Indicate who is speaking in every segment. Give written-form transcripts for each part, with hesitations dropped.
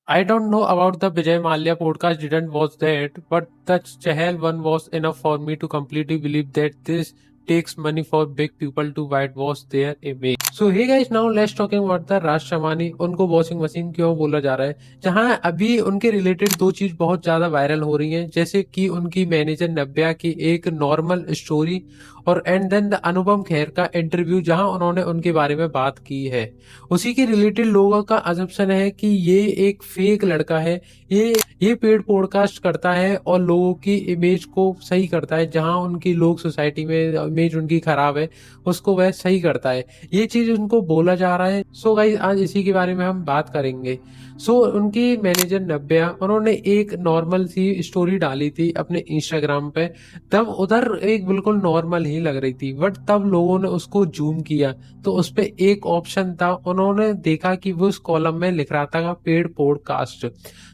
Speaker 1: I don't know about the Vijay Mallya podcast, didn't watch that, but the Chahal one was enough for me to completely believe that this takes money for big people to whitewash their image. So hey guys, now let's talking about the राज शमानी. उनको washing machine क्यों बोला जा रहा है, जहां अभी उनके related दो चीज बहुत ज्यादा वायरल हो रही हैं, जैसे कि उनकी मैनेजर नव्या की एक नॉर्मल स्टोरी और and then the Anupam Kher का इंटरव्यू जहां उन्होंने उनके बारे में बात की है. उसी के रिलेटेड लोगों का अजम्पशन है कि ये एक फेक लड़का है, ये पेड पॉडकास्ट करता है और लोगों की इमेज को सही करता है. जहां उनकी लोग सोसाइटी में इमेज उनकी खराब है, उसको वह सही करता है. ये चीज उनको बोला जा रहा है. सो गाइस, आज इसी के बारे में हम बात करेंगे. सो उनकी मैनेजर नव्या, उन्होंने एक नॉर्मल सी स्टोरी डाली थी अपने इंस्टाग्राम पे. तब उधर एक बिल्कुल नॉर्मल ही लग रही थी, बट तब लोगों ने उसको जूम किया तो उस पे एक ऑप्शन था. उन्होंने देखा कि वो उस कॉलम में लिख रहा था पेड पॉडकास्ट.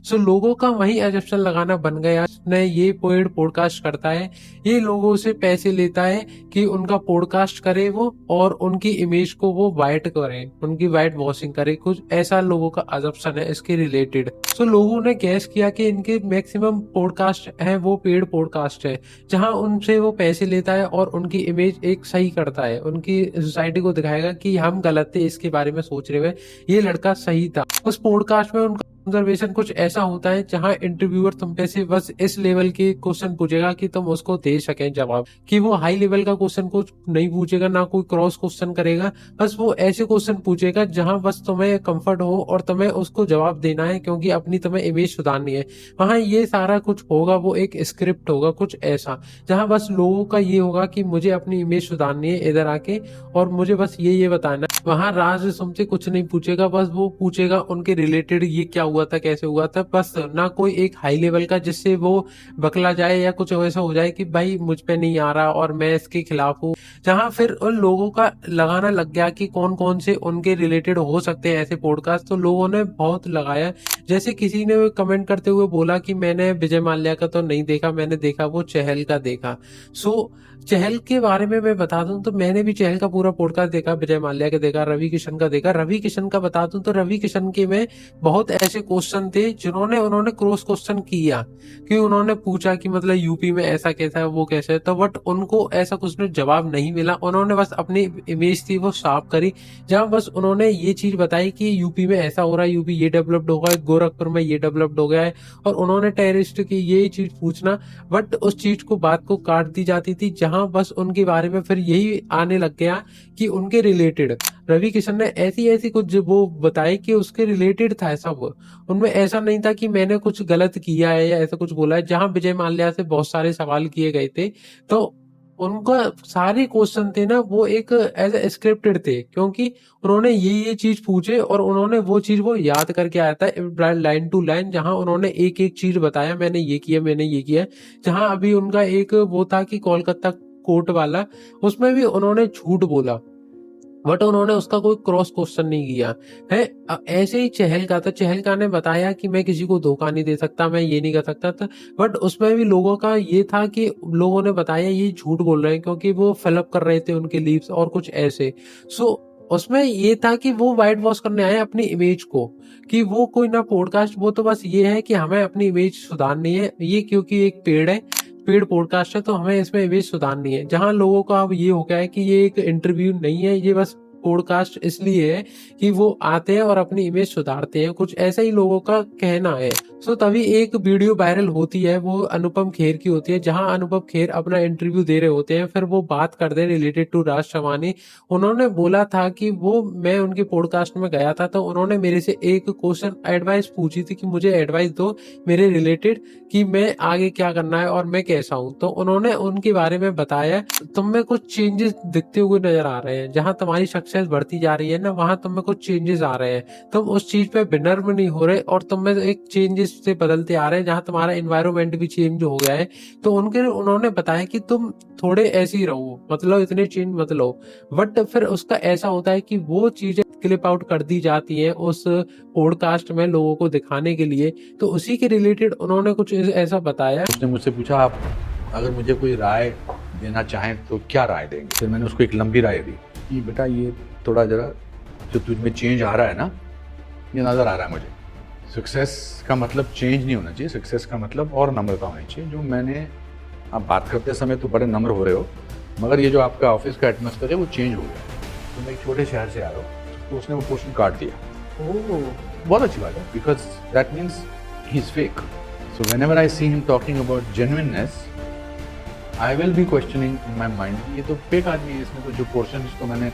Speaker 1: सो लोगों का वही एजप्शन लगाना बन गया, ने ये पेड पॉडकास्ट करता है, ये लोगों से पैसे लेता है कि उनका पॉडकास्ट करे वो और उनकी इमेज को वो वाइट करे, उनकी वाइट वॉशिंग करे. कुछ ऐसा लोगों का अजप्शन है इसके रिलेटेड. सो लोगों ने गैस किया कि इनके मैक्सिमम पॉडकास्ट है वो पेड पॉडकास्ट है, जहां उनसे वो पैसे लेता है और उनकी इमेज एक सही करता है, उनकी सोसाइटी को दिखाएगा कि हम गलत थे इसके बारे में सोच रहे हुए, ये लड़का सही था. उस पॉडकास्ट में उनका ऑब्जर्वेशन कुछ ऐसा होता है जहां इंटरव्यूअर तुम पे से बस इस लेवल के क्वेश्चन पूछेगा कि तुम उसको दे सकें जवाब, कि वो हाई लेवल का क्वेश्चन कुछ नहीं पूछेगा, ना कोई क्रॉस क्वेश्चन करेगा. बस वो ऐसे क्वेश्चन पूछेगा जहां बस तुम्हें कंफर्ट हो और तुम्हें उसको जवाब देना है, क्योंकि अपनी तुम्हें इमेज सुधारनी है. वहां ये सारा कुछ होगा, वो एक स्क्रिप्ट होगा कुछ ऐसा, जहां बस लोगों का ये होगा कि मुझे अपनी इमेज सुधारनी है इधर आके और मुझे बस ये बताना है. वहां राज तुमसे कुछ नहीं पूछेगा, बस वो पूछेगा उनके रिलेटेड ये क्या हुआ था, कैसे हुआ था. बस ना कोई एक हाई लेवल का जिससे वो बकला जाए या कुछ ऐसा हो जाए कि भाई मुझ पे नहीं आ रहा और मैं इसके खिलाफ हूँ. जहां फिर उन लोगों का लगाना लग गया कि कौन कौन से उनके रिलेटेड हो सकते हैं ऐसे पॉडकास्ट. तो लोगों ने बहुत लगाया. जैसे किसी ने कमेंट करते हुए बोला कि मैंने विजय माल्या का तो नहीं देखा, मैंने देखा वो चहल का देखा. सो चहल के बारे में मैं बता दूं तो मैंने भी चहल का पूरा पॉडकास्ट देखा, विजय माल्या का देखा, रवि किशन का देखा. रवि किशन का बता दूं तो रवि किशन के में बहुत ऐसे क्वेश्चन थे जिन्होंने उन्होंने क्रॉस क्वेश्चन किया, कि उन्होंने पूछा कि मतलब यूपी में ऐसा कैसा है वो कैसा है, तो बट उनको ऐसा कुछ ने जवाब नहीं मिला. उन्होंने बस अपनी इमेज थी वो साफ करी, जहां बस उन्होंने ये चीज बताई कि यूपी में ऐसा हो रहा है, यूपी ये डेवलप्ड हो गया है, गोरखपुर में ये डेवलप्ड हो गया है, और उन्होंने टेररिस्ट की ये चीज पूछना. बट उस चीज को बात को काट दी जाती थी, जहां बस उनके बारे में फिर यही आने लग गया कि उनके रिलेटेड रवि किशन ने ऐसी ऐसी कुछ वो बताए कि उसके रिलेटेड था सब. उनमें ऐसा नहीं था कि मैंने कुछ गलत किया है या ऐसा कुछ बोला है. जहां विजय माल्या से बहुत सारे सवाल किए गए थे, तो उनका सारे क्वेश्चन थे ना वो एक एज ए स्क्रिप्टेड थे, क्योंकि उन्होंने ये चीज पूछे और उन्होंने वो चीज वो याद करके आया था लाइन टू लाइन, जहां उन्होंने एक एक चीज बताया, मैंने ये किया, मैंने ये किया. जहां अभी उनका एक वो था कि कोलकाता कोर्ट वाला, उसमें भी उन्होंने झूठ बोला, बट उन्होंने उसका कोई क्रॉस क्वेश्चन नहीं किया है. ऐसे ही चहल का था, चहल का ने बताया कि मैं किसी को धोखा नहीं दे सकता, मैं ये नहीं कर सकता था. बट उसमें भी लोगों का ये था कि लोगों ने बताया ये झूठ बोल रहे हैं, क्योंकि वो फिलअप कर रहे थे उनके लीव्स और कुछ ऐसे. सो उसमें ये था कि वो वाइट वॉश करने आए अपनी इमेज को, कि वो कोई ना पॉडकास्ट, वो तो बस ये है कि हमें अपनी इमेज सुधारनी है, ये क्योंकि एक पेड़ है, पेड पॉडकास्ट है, तो हमें इसमें इमेज सुधारनी है. जहां लोगों का अब ये हो गया है कि ये एक इंटरव्यू नहीं है, ये बस पॉडकास्ट इसलिए है कि वो आते हैं और अपनी इमेज सुधारते हैं, कुछ ऐसा ही लोगों का कहना है. सो तभी एक वीडियो वायरल होती है, वो अनुपम खेर की होती है, जहां अनुपम खेर अपना इंटरव्यू दे रहे होते हैं, फिर वो बात करते हैं रिलेटेड टू राज शमानी. उन्होंने बोला था कि वो मैं उनके पॉडकास्ट में गया था, तो उन्होंने मेरे से एक क्वेश्चन एडवाइस पूछी थी कि मुझे एडवाइस दो मेरे रिलेटेड कि मैं आगे क्या करना है और मैं कैसा हूँ. तो उन्होंने उनके बारे में बताया. तुम में कुछ चेंजेस दिखते हुए नजर आ रहे हैं, जहां तुम्हारी सक्सेस बढ़ती जा रही है ना, वहां तुम में कुछ चेंजेस आ रहे हैं, तुम उस चीज पे विनर्व नहीं हो रहे और तुम में एक चेंजेस से बदलते आ रहे हैं, जहां तुम्हारा एनवायरमेंट भी चेंज हो गया है. तो उन्होंने बताया कि तुम थोड़े ऐसे ही रहो, मतलब इतने चेंज मत लो. बट फिर उसका ऐसा होता है कि वो चीजें क्लिप आउट कर दी जाती है उस पॉडकास्ट में लोगों को दिखाने के लिए. तो उसी के रिलेटेड उन्होंने कुछ ऐसा बताया.
Speaker 2: उसने मुझसे पूछा आप अगर मुझे कोई राय देना चाहें तो क्या राय देंगे. फिर मैंने उसको एक लंबी राय दी कि बेटा ये थोड़ा जरा जो तुझ में चेंज आ रहा है ना, ये नज़र आ रहा है मुझे. सक्सेस का मतलब चेंज नहीं होना चाहिए, सक्सेस का मतलब और नम्रता होनी चाहिए। जो मैंने, आप बात करते समय तो बड़े नम्र हो रहे हो, मगर ये जो आपका ऑफिस का एटमोस्फेयर है वो चेंज हो गया। तो मैं एक छोटे शहर से आ रहा हूँ, तो उसने वो पोर्शन काट दिया। बहुत अच्छी बात है, because that means he is fake. So when ever I see him talking about genuineness, I will be questioning in my mind, ये तो फेक आदमी है, इसमें तो जो पोर्शन तो मैंने,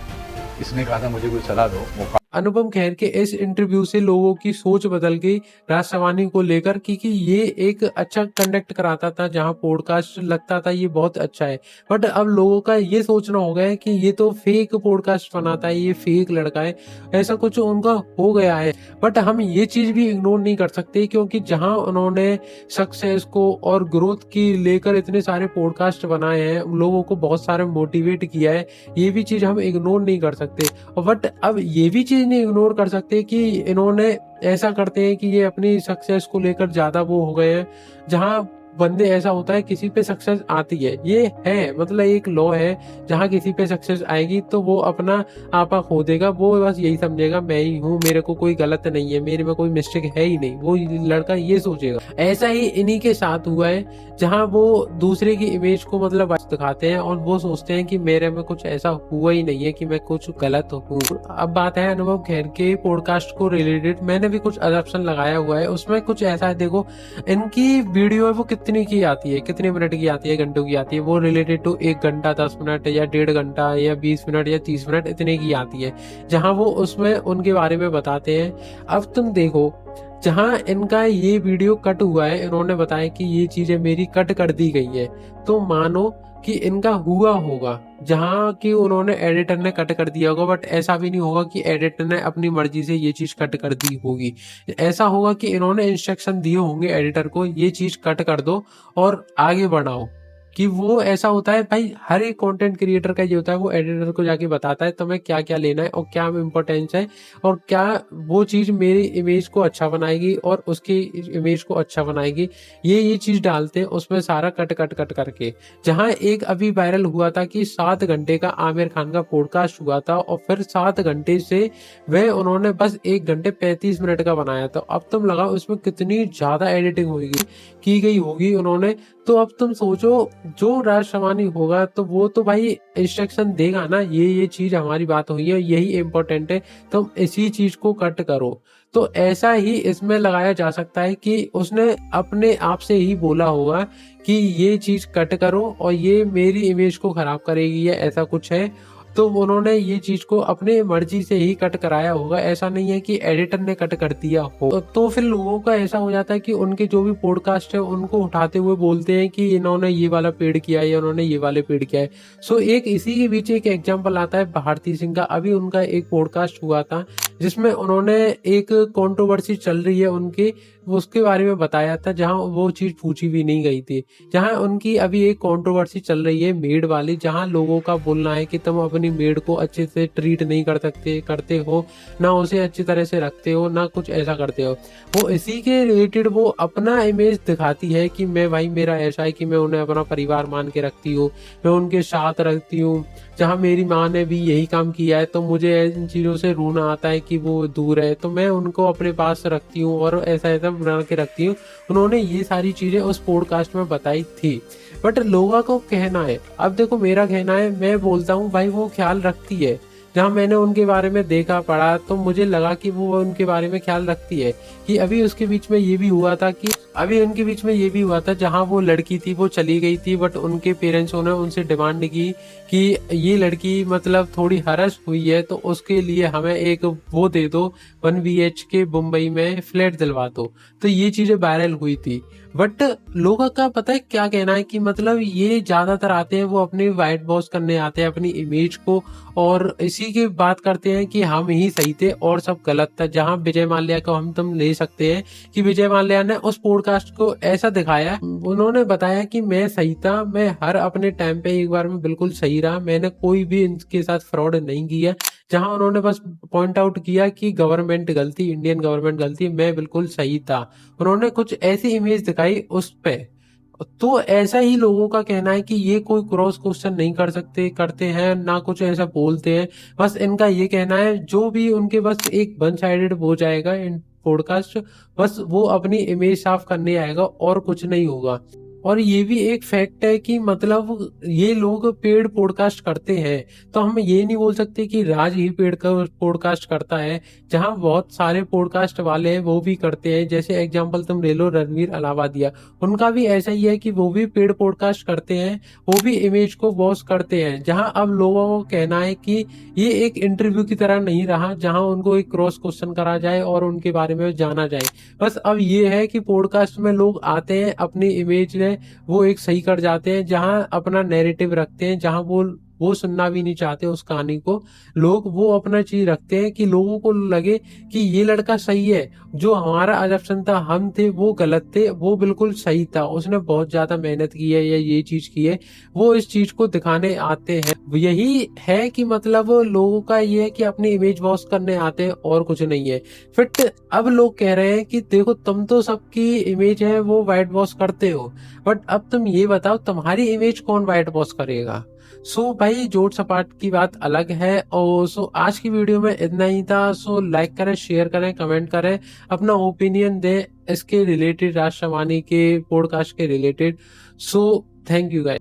Speaker 2: इसने कहा था मुझे कोई सलाह दो, वो
Speaker 1: अनुपम खेर के इस इंटरव्यू से लोगों की सोच बदल गई राज सवानी को लेकर, क्योंकि ये एक अच्छा कंडक्ट कराता था, जहां पॉडकास्ट लगता था ये बहुत अच्छा है, बट अब लोगों का ये सोचना हो गया है कि ये तो फेक पॉडकास्ट बनाता है, ये फेक लड़का है, ऐसा कुछ उनका हो गया है। बट हम ये चीज भी इग्नोर नहीं कर सकते, क्योंकि जहां उन्होंने सक्सेस को और ग्रोथ की लेकर इतने सारे पॉडकास्ट बनाए हैं, लोगों को बहुत सारे मोटिवेट किया है, ये भी चीज हम इग्नोर नहीं कर सकते। बट अब ये भी चीज नहीं इग्नोर कर सकते कि इन्होंने ऐसा करते हैं कि ये अपनी सक्सेस को लेकर ज्यादा वो हो गए हैं, जहां बंदे ऐसा होता है किसी पे सक्सेस आती है, ये है मतलब एक लॉ है, जहां किसी पे सक्सेस आएगी तो वो अपना आपा खो देगा, वो बस यही समझेगा मैं ही हूँ, मेरे को कोई गलत नहीं है, मेरे में कोई मिस्टेक है ही नहीं, वो लड़का ये सोचेगा। ऐसा ही इन्हीं के साथ हुआ है, जहां वो दूसरे की इमेज को मतलब दिखाते हैं और वो सोचते हैं कि मेरे में कुछ ऐसा हुआ ही नहीं है कि मैं कुछ गलत हूँ। अब बात है अनुभव खेर के पॉडकास्ट को रिलेटेड, मैंने भी कुछ असम्पशन लगाया हुआ है, उसमें कुछ ऐसा है, देखो इनकी वीडियो है वो कितनी की आती है, कितने मिनट की आती है, घंटों की आती है, वो रिलेटेड टू 1 घंटा 10 मिनट या 1.5 घंटा या 20 मिनट या 30 मिनट इतने की आती है, जहां वो उसमें उनके बारे में बताते हैं। अब तुम देखो, जहां इनका ये वीडियो कट हुआ है, इन्होंने बताया कि ये चीजें मेरी कट कर दी गई है, तो मानो कि इनका हुआ होगा, जहां कि उन्होंने एडिटर ने कट कर दिया होगा, बट ऐसा भी नहीं होगा कि एडिटर ने अपनी मर्जी से ये चीज कट कर दी होगी। ऐसा होगा कि इन्होंने इंस्ट्रक्शन दिए होंगे एडिटर को, ये चीज कट कर दो और आगे बढ़ाओ, कि वो ऐसा होता है भाई, हर एक कंटेंट क्रिएटर का ये होता है, वो एडिटर को जाके बताता है तुम्हें क्या क्या लेना है और क्या इम्पोर्टेंस है और क्या वो चीज मेरी इमेज को अच्छा बनाएगी और उसकी इमेज को अच्छा बनाएगी, ये चीज डालते हैं उसमें सारा कट कट कट करके। जहां एक अभी वायरल हुआ था कि 7 घंटे का आमिर खान का पॉडकास्ट हुआ था और फिर 7 घंटे से वह उन्होंने बस 1 घंटे 35 मिनट का बनाया था। अब तुम लगाओ उसमें कितनी ज्यादा एडिटिंग होगी, की गई होगी उन्होंने। तो अब तुम सोचो, जो राज शवानी होगा तो वो तो भाई इंस्ट्रक्शन देगा ना, ये चीज हमारी बात हुई है, यही इम्पोर्टेंट है, तुम इसी चीज को कट करो। तो ऐसा ही इसमें लगाया जा सकता है कि उसने अपने आप से ही बोला होगा कि ये चीज कट करो और ये मेरी इमेज को खराब करेगी या ऐसा कुछ है, तो उन्होंने ये चीज को अपने मर्जी से ही कट कराया होगा, ऐसा नहीं है कि एडिटर ने कट कर दिया हो। तो फिर लोगों का ऐसा हो जाता है कि उनके जो भी पॉडकास्ट है उनको उठाते हुए बोलते हैं कि इन्होंने ये वाला पेड़ किया है या उन्होंने ये वाले पेड़ किया है। सो एक इसी के बीच एक एग्जाम्पल आता है भारती सिंह का। अभी उनका एक पॉडकास्ट हुआ था जिसमें उन्होंने एक कंट्रोवर्सी चल रही है उनकी, उसके बारे में बताया था, जहां वो चीज पूछी भी नहीं गई थी। जहां उनकी अभी एक कंट्रोवर्सी चल रही है मेड वाली, जहां लोगों का बोलना है कि तुम अपनी मेड को अच्छे से ट्रीट नहीं करते हो, ना उसे अच्छी तरह से रखते हो, ना कुछ ऐसा करते हो। वो इसी के रिलेटेड वो अपना इमेज दिखाती है कि मैं भाई मेरा ऐसा है कि मैं उन्हें अपना परिवार मान के रखती हूँ, मैं उनके साथ रखती हूँ, जहाँ मेरी माँ ने भी यही काम किया है तो मुझे इन चीज़ों से रोना आता है कि वो दूर है, तो मैं उनको अपने पास रखती हूँ और ऐसा ऐसा बना के रखती हूँ। उन्होंने ये सारी चीज़ें उस पॉडकास्ट में बताई थी, बट लोगों को कहना है, अब देखो मेरा कहना है, मैं बोलता हूँ भाई वो ख्याल रखती है। जहाँ मैंने उनके बारे में देखा पढ़ा तो मुझे लगा कि वो उनके बारे में ख्याल रखती है। कि अभी उसके बीच में ये भी हुआ था कि अभी उनके बीच में ये भी हुआ था, जहाँ वो लड़की थी वो चली गई थी, बट उनके पेरेंट्सों ने उनसे डिमांड की कि ये लड़की मतलब थोड़ी हरस हुई है तो उसके लिए हमें एक वो दे दो, 1 BHK मुंबई में फ्लैट दिलवा दो। तो ये चीजें वायरल हुई थी। बट लोगों का पता है क्या कहना है कि मतलब ये ज्यादातर आते हैं, वो अपनी वाइट वॉश करने आते हैं अपनी इमेज को, और इसी की बात करते हैं कि हम ही सही थे और सब गलत था। जहां विजय माल्या को हम तुम ले सकते हैं कि विजय माल्या ने उस पॉडकास्ट को ऐसा दिखाया, उन्होंने बताया कि मैं सही था, मैं हर अपने टाइम पे एक बार में बिल्कुल सही रहा, मैंने कोई भी इनके साथ फ्रॉड नहीं किया। जहां उन्होंने बस पॉइंट आउट किया कि गवर्नमेंट गलती, इंडियन गवर्नमेंट गलती, मैं बिल्कुल सही था। उन्होंने कुछ ऐसी इमेज दिखाई उस पे। तो ऐसा ही लोगों का कहना है कि ये कोई क्रॉस क्वेश्चन नहीं कर सकते, करते हैं ना कुछ ऐसा बोलते हैं। बस इनका ये कहना है, जो भी उनके बस एक वन साइडेड हो जाएगा पॉडकास्ट बस वो अपनी इमेज साफ करने आएगा और कुछ नहीं होगा। और ये भी एक फैक्ट है कि मतलब ये लोग पेड पॉडकास्ट करते हैं, तो हम ये नहीं बोल सकते कि राज ही पेड का पॉडकास्ट करता है। जहां बहुत सारे पॉडकास्ट वाले हैं वो भी करते हैं, जैसे एग्जांपल तुम ले लो रणवीर अलाहाबादिया, उनका भी ऐसा ही है कि वो भी पेड पॉडकास्ट करते हैं, वो भी इमेज को वॉश करते हैं। जहां अब लोगों को कहना है कि ये एक इंटरव्यू की तरह नहीं रहा जहां उनको एक क्रॉस क्वेश्चन करा जाए और उनके बारे में जाना जाए। बस अब ये है कि पॉडकास्ट में लोग आते हैं, अपनी इमेज वो एक सही कर जाते हैं, जहां अपना नैरेटिव रखते हैं, जहां वो सुनना भी नहीं चाहते उस कहानी को। लोग वो अपना चीज रखते हैं कि लोगों को लगे कि ये लड़का सही है, जो हमारा अजम्पशन था हम थे वो गलत थे, वो बिल्कुल सही था, उसने बहुत ज्यादा मेहनत की है या ये चीज की है, वो इस चीज को दिखाने आते हैं। यही है कि मतलब लोगों का ये है कि अपनी इमेज वॉश करने आते हैं और कुछ नहीं है। फिर अब लोग कह रहे हैं कि देखो तुम तो सबकी इमेज है वो वाइट वॉश करते हो, बट अब तुम ये बताओ तुम्हारी इमेज कौन वाइट वॉश करेगा। सो भाई जोड़ सपाट की बात अलग है। और सो आज की वीडियो में इतना ही था। सो लाइक करें, शेयर करें, कमेंट करें, अपना ओपिनियन दें इसके रिलेटेड, राज शमानी के पॉडकास्ट के related. So thank you guys.